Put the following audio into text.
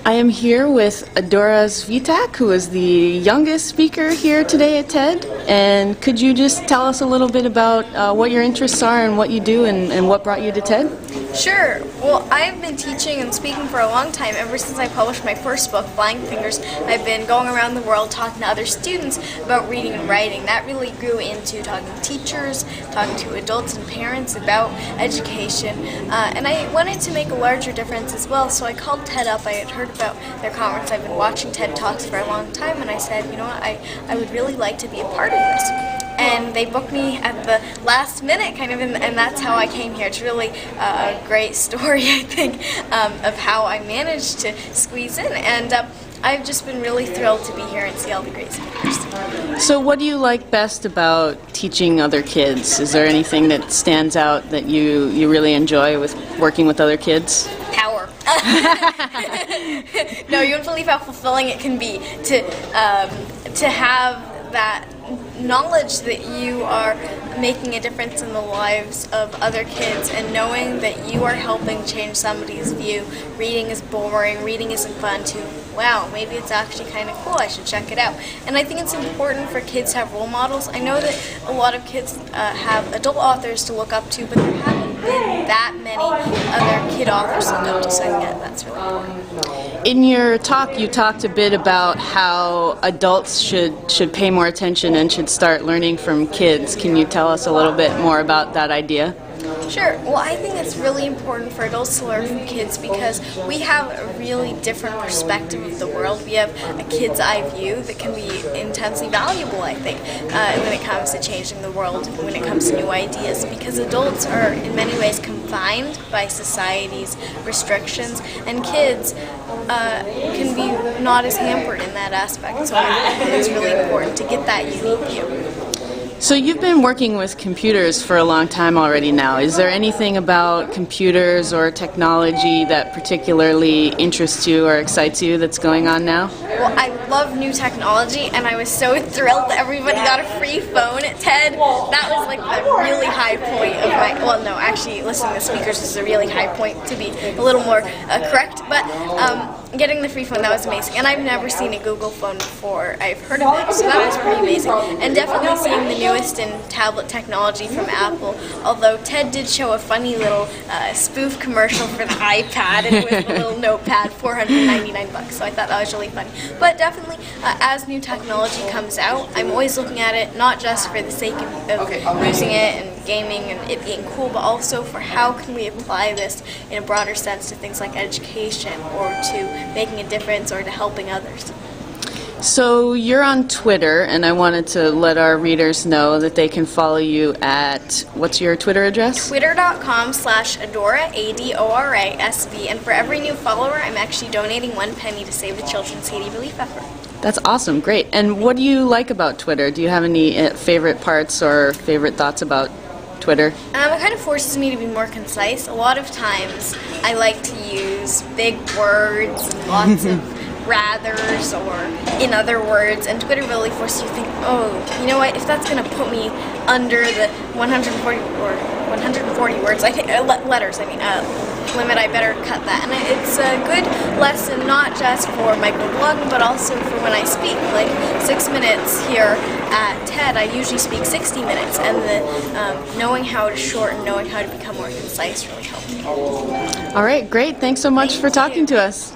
I am here with Adora Svitak, who is the youngest speaker here today at TED. And could you just tell us a little bit about what your interests are and what you do and what brought you to TED? Sure. Well, I've been teaching and speaking for a long time. Ever since I published my first book, Flying Fingers, I've been going around the world talking to other students about reading and writing. That really grew into talking to teachers, talking to adults and parents about education. And I wanted to make a larger difference as well, so I called TED up. I had heard about their conference. I've been watching TED Talks for a long time, and I said, you know what, I would really like to be a part of this. And they booked me at the last minute, kind of, and that's how I came here. It's really a great story, I think, of how I managed to squeeze in. And I've just been really thrilled to be here and see all the great speakers. So what do you like best about teaching other kids? Is there anything that stands out that you really enjoy with working with other kids? Power. No, you won't believe how fulfilling it can be to have that knowledge that you are making a difference in the lives of other kids and knowing that you are helping change somebody's view. Reading is boring, reading isn't fun, to wow, maybe it's actually kind of cool, I should check it out. And I think it's important for kids to have role models. I know that a lot of kids have adult authors to look up to, but there haven't been that many other kid authors to look up to, so yeah, that's really important. In your talk, you talked a bit about how adults should pay more attention and should start learning from kids. Can you tell us a little bit more about that idea? Sure. Well, I think it's really important for adults to learn from kids because we have a really different perspective of the world. We have a kid's eye view that can be intensely valuable, I think, when it comes to changing the world, when it comes to new ideas, because adults are in many ways confined by society's restrictions, and kids can be not as hampered in that aspect. So I think it's really important to get that unique view. So you've been working with computers for a long time already now. Is there anything about computers or technology that particularly interests you or excites you that's going on now? Well, I love new technology, and I was so thrilled that everybody got a free phone at TED. That was like a really high point of my, well no, actually listening to speakers is a really high point, to be a little more correct, but getting the free phone, that was amazing. And I've never seen a Google phone before. I've heard of it, so that was pretty amazing. And definitely seeing the newest in tablet technology from Apple, although TED did show a funny little spoof commercial for the iPad, and it was a little notepad, $499, so I thought that was really funny. But definitely, as new technology comes out, I'm always looking at it, not just for the sake of using it and gaming and it being cool, but also for how can we apply this in a broader sense to things like education or to making a difference or to helping others. So you're on Twitter, and I wanted to let our readers know that they can follow you at, what's your Twitter address? Twitter.com/Adora, ADORA-SV, and for every new follower, I'm actually donating 1 penny to save the children's Haiti relief effort. That's awesome, great. And what do you like about Twitter? Do you have any favorite parts or favorite thoughts about Twitter? It kind of forces me to be more concise. A lot of times I like to use big words, lots of rathers or in other words, and Twitter really forces you to think, oh, you know what, if that's going to put me under the 140 words, I think, letters, limit, I better cut that. And it's a good lesson not just for microblogging, but also for when I speak. Like 6 minutes here at TED, I usually speak 60 minutes, and the knowing how to shorten, knowing how to become more concise really helped me. All right, great. Thanks so much for talking to us.